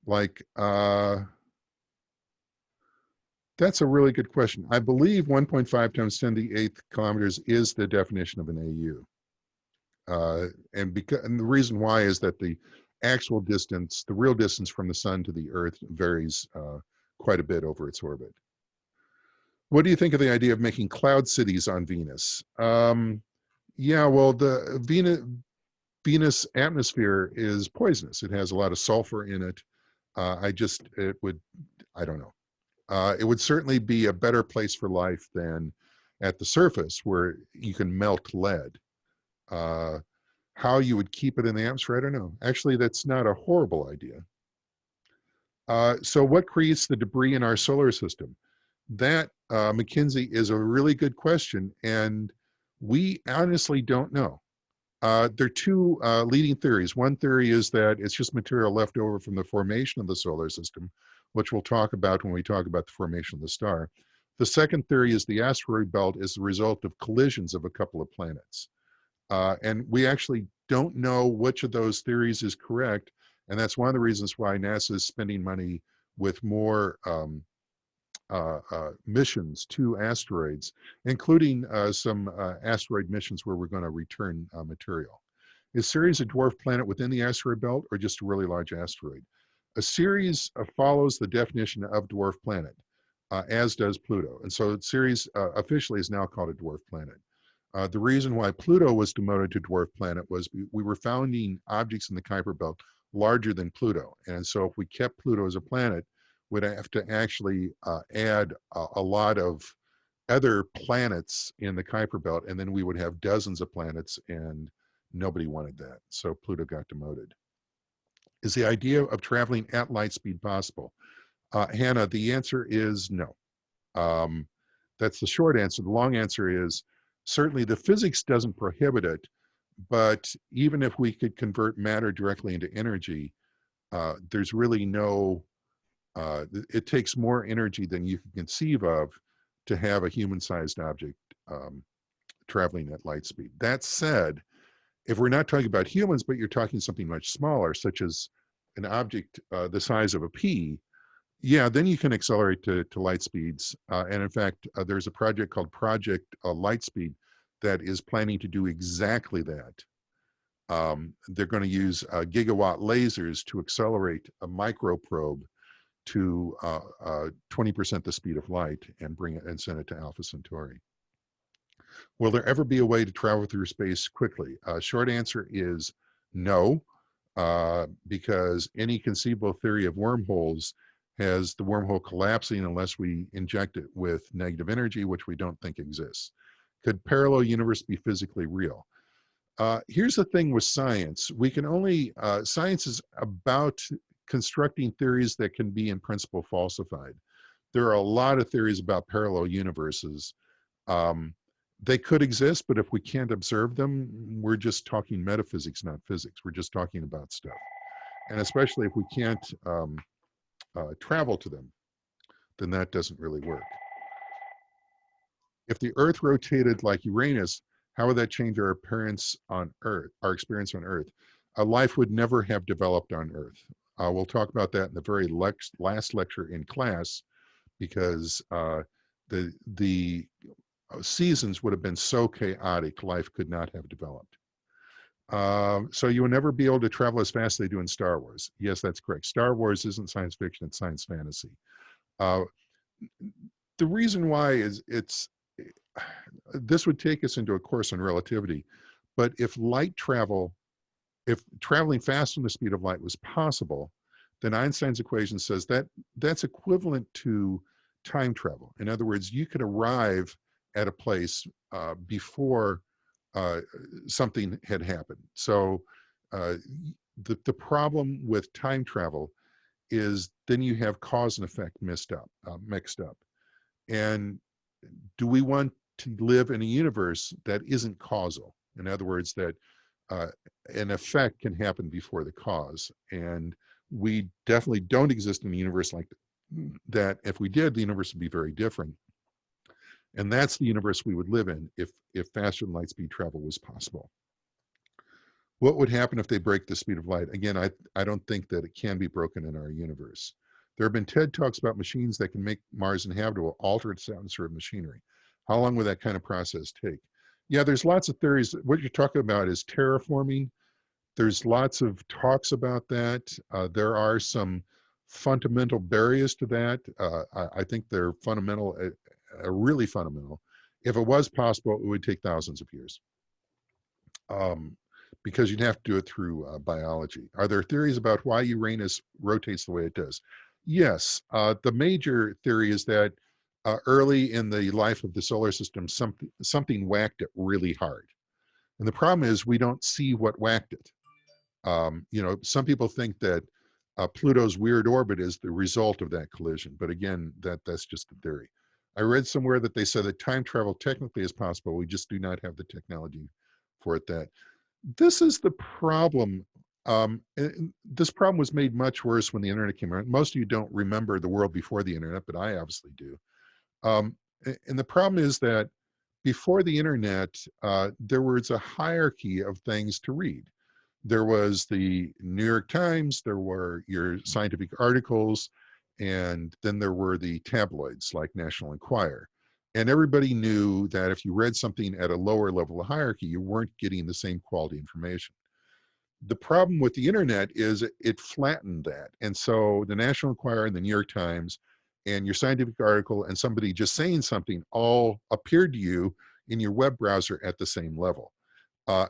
Like, that's a really good question. I believe 1.5 times 10 to the 8th kilometers is the definition of an AU. And the reason why is that the actual distance, the real distance from the sun to the Earth varies quite a bit over its orbit. What do you think of the idea of making cloud cities on Venus? Yeah, well, the Venus atmosphere is poisonous. It has a lot of sulfur in it. I don't know. It would certainly be a better place for life than at the surface where you can melt lead. How you would keep it in the atmosphere, I don't know. Actually, that's not a horrible idea. So what creates the debris in our solar system? That, McKinsey, is a really good question, and we honestly don't know. There are two leading theories. One theory is that it's just material left over from the formation of the solar system, which we'll talk about when we talk about the formation of the star. The second theory is the asteroid belt is the result of collisions of a couple of planets. And we actually don't know which of those theories is correct, and that's one of the reasons why NASA is spending money with more missions to asteroids, including some asteroid missions where we're going to return material. Is Ceres a dwarf planet within the asteroid belt or just a really large asteroid? A Ceres follows the definition of dwarf planet, as does Pluto. And so Ceres officially is now called a dwarf planet. The reason why Pluto was demoted to dwarf planet was we were finding objects in the Kuiper belt larger than Pluto. And so if we kept Pluto as a planet, we'd have to actually add a lot of other planets in the Kuiper belt, and then we would have dozens of planets, and nobody wanted that. So Pluto got demoted. Is the idea of traveling at light speed possible? Hannah, the answer is no. That's the short answer. The long answer is certainly the physics doesn't prohibit it, but even if we could convert matter directly into energy, there's really no, it takes more energy than you can conceive of to have a human-sized object traveling at light speed. That said, if we're not talking about humans, but you're talking something much smaller, such as an object the size of a pea, Yeah, then you can accelerate to light speeds. And in fact, there's a project called Project Lightspeed that is planning to do exactly that. They're going to use gigawatt lasers to accelerate a microprobe to 20% the speed of light and bring it and send it to Alpha Centauri. Will there ever be a way to travel through space quickly? Short answer is no, because any conceivable theory of wormholes has the wormhole collapsing unless we inject it with negative energy, which we don't think exists. Could parallel universe be physically real? Here's the thing with science. We can only, science is about constructing theories that can be in principle falsified. There are a lot of theories about parallel universes. They could exist, but if we can't observe them, we're just talking metaphysics, not physics. We're just talking about stuff. And especially if we can't travel to them, then that doesn't really work. If the Earth rotated like Uranus, how would that change our appearance on Earth, our experience on Earth? Life would never have developed on Earth. We'll talk about that in the very last lecture in class, because the seasons would have been so chaotic, life could not have developed. So you will never be able to travel as fast as they do in Star Wars. Yes, that's correct. Star Wars isn't science fiction, it's science fantasy. The reason why is this would take us into a course on relativity, but if traveling faster than the speed of light was possible, then Einstein's equation says that that's equivalent to time travel. In other words, you could arrive at a place before something had happened. So the problem with time travel is then you have cause and effect mixed up. And do we want to live in a universe that isn't causal? In other words, that an effect can happen before the cause. And we definitely don't exist in a universe like that. If we did, the universe would be very different. And that's the universe we would live in if faster than light speed travel was possible. What would happen if they break the speed of light? Again, I don't think that it can be broken in our universe. There have been TED Talks about machines that can make Mars inhabitable, alter its atmosphere of machinery. How long would that kind of process take? Yeah, there's lots of theories. What you're talking about is terraforming. There's lots of talks about that. There are some fundamental barriers to that. I think they're fundamental, really fundamental. If it was possible, it would take thousands of years. Because you'd have to do it through biology. Are there theories about why Uranus rotates the way it does? Yes, the major theory is that early in the life of the solar system, something whacked it really hard. And the problem is we don't see what whacked it. Some people think that Pluto's weird orbit is the result of that collision. But again, that's just a theory. I read somewhere that they said that time travel technically is possible. We just do not have the technology for it. This is the problem. This problem was made much worse when the internet came around. Most of you don't remember the world before the internet, but I obviously do. And the problem is that before the internet, there was a hierarchy of things to read. There was the New York Times, there were your scientific articles, and then there were the tabloids like National Enquirer. And everybody knew that if you read something at a lower level of hierarchy, you weren't getting the same quality information. The problem with the internet is it flattened that. And so the National Enquirer and the New York Times and your scientific article and somebody just saying something all appeared to you in your web browser at the same level.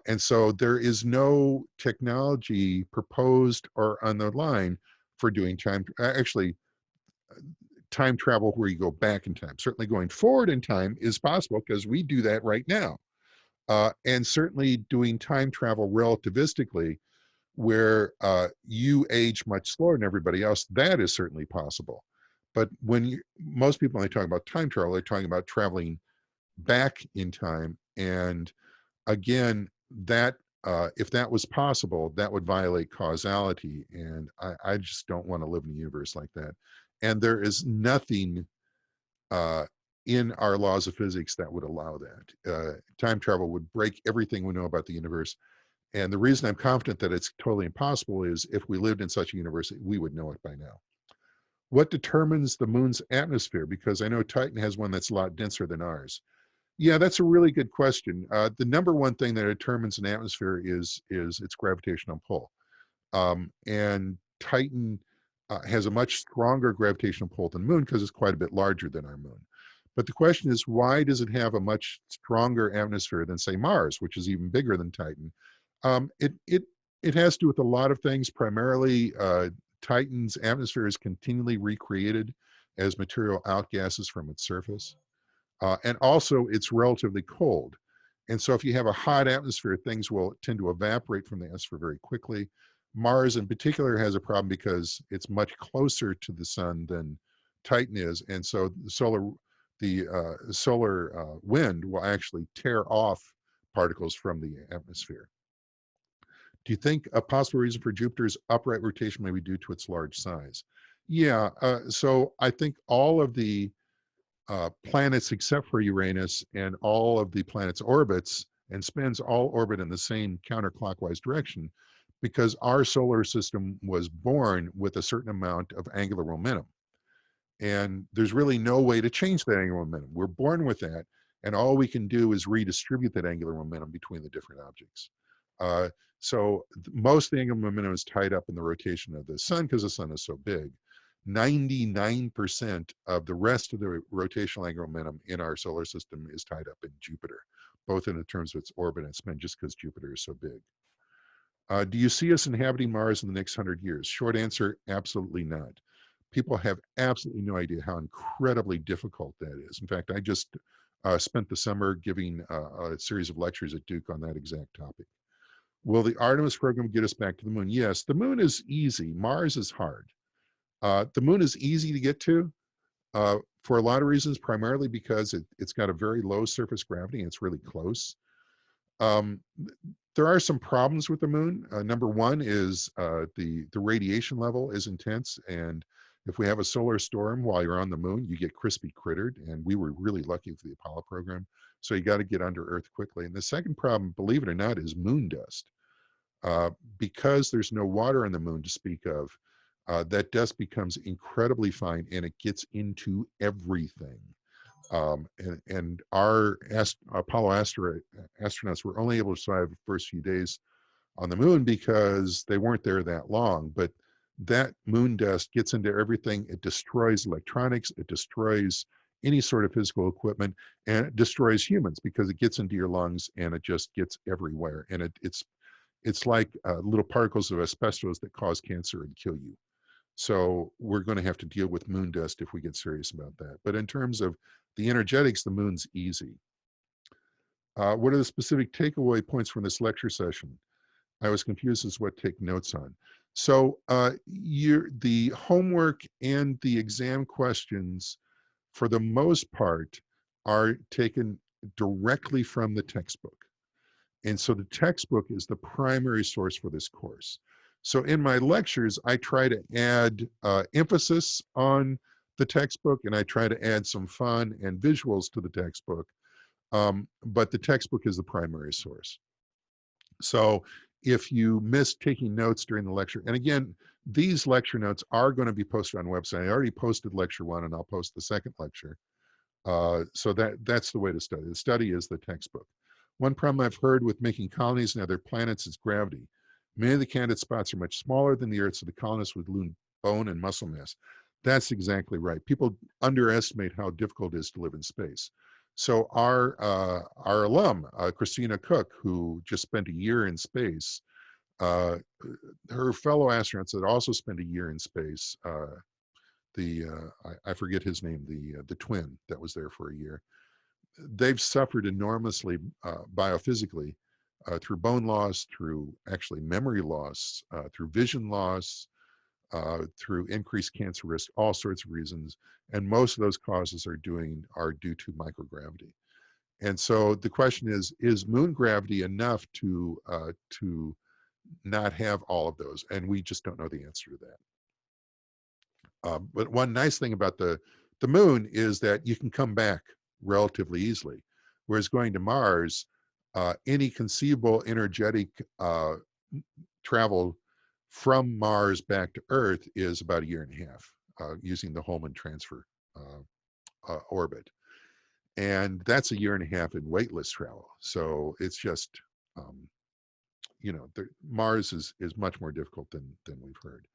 And so there is no technology proposed or on the line for doing time travel where you go back in time. Certainly going forward in time is possible because we do that right now. And certainly doing time travel relativistically where you age much slower than everybody else, that is certainly possible. But most people, when they talk about time travel, they're talking about traveling back in time. And again, that if that was possible, that would violate causality. And I just don't want to live in a universe like that. And there is nothing in our laws of physics that would allow that. Time travel would break everything we know about the universe. And the reason I'm confident that it's totally impossible is if we lived in such a universe, we would know it by now. What determines the moon's atmosphere? Because I know Titan has one that's a lot denser than ours. Yeah, that's a really good question. The number one thing that determines an atmosphere is its gravitational pull. And Titan has a much stronger gravitational pull than Moon because it's quite a bit larger than our Moon. But the question is, why does it have a much stronger atmosphere than, say, Mars, which is even bigger than Titan? It has to do with a lot of things. Primarily, Titan's atmosphere is continually recreated as material outgasses from its surface. And also, it's relatively cold. And so if you have a hot atmosphere, things will tend to evaporate from the atmosphere very quickly. Mars in particular has a problem because it's much closer to the sun than Titan is. And so the solar wind will actually tear off particles from the atmosphere. Do you think a possible reason for Jupiter's upright rotation may be due to its large size? Yeah, so I think all of the planets except for Uranus and all of the planets' orbits and spins all orbit in the same counterclockwise direction because our solar system was born with a certain amount of angular momentum. And there's really no way to change that angular momentum. We're born with that, and all we can do is redistribute that angular momentum between the different objects. So most of the angular momentum is tied up in the rotation of the sun because the sun is so big. 99% of the rest of the rotational angular momentum in our solar system is tied up in Jupiter, both in the terms of its orbit and spin, just because Jupiter is so big. Do you see us inhabiting Mars in the next 100 years? Short answer, absolutely not. People have absolutely no idea how incredibly difficult that is. In fact, I just spent the summer giving a series of lectures at Duke on that exact topic. Will the Artemis program get us back to the moon? Yes, the moon is easy. Mars is hard. The moon is easy to get to for a lot of reasons, primarily because it's got a very low surface gravity and it's really close. There are some problems with the moon. Number one is the radiation level is intense, and if we have a solar storm while you're on the moon, you get crispy crittered, and we were really lucky for the Apollo program. So you got to get under Earth quickly. And the second problem, believe it or not, is moon dust. Because there's no water on the moon to speak of, that dust becomes incredibly fine and it gets into everything. And our Apollo astronauts were only able to survive the first few days on the moon because they weren't there that long. But that moon dust gets into everything. It destroys electronics. It destroys any sort of physical equipment, and it destroys humans because it gets into your lungs and it just gets everywhere. And it's like little particles of asbestos that cause cancer and kill you. So we're going to have to deal with moon dust if we get serious about that. But in terms of the energetics, the moon's easy. What are the specific takeaway points from this lecture session? I was confused as to what to take notes on. So the homework and the exam questions, for the most part, are taken directly from the textbook. And so the textbook is the primary source for this course. So in my lectures, I try to add emphasis on the textbook, and I try to add some fun and visuals to the textbook. But the textbook is the primary source. So if you miss taking notes during the lecture, and again, these lecture notes are going to be posted on the website. I already posted lecture 1, and I'll post the second lecture. So that's the way to study. The study is the textbook. One problem I've heard with making colonies and other planets is gravity. Many of the candidate spots are much smaller than the Earth, so the colonists would lose bone and muscle mass. That's exactly right. People underestimate how difficult it is to live in space. So our alum, Christina Cook, who just spent a year in space, her fellow astronauts that also spent a year in space, I forget his name, the twin that was there for a year, they've suffered enormously biophysically through bone loss, through actually memory loss, through vision loss, through increased cancer risk, all sorts of reasons. And most of those causes are due to microgravity. And so the question is moon gravity enough to not have all of those? And we just don't know the answer to that. But one nice thing about the moon is that you can come back relatively easily, whereas going to Mars, any conceivable energetic travel from Mars back to Earth is about a year and a half. using the Holman transfer orbit. And that's a year and a half in weightless travel. So it's just, you know, Mars is much more difficult than we've heard.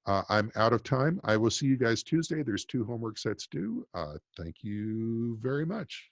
I'm out of time. I will see you guys Tuesday. There's 2 homework sets due. Thank you very much.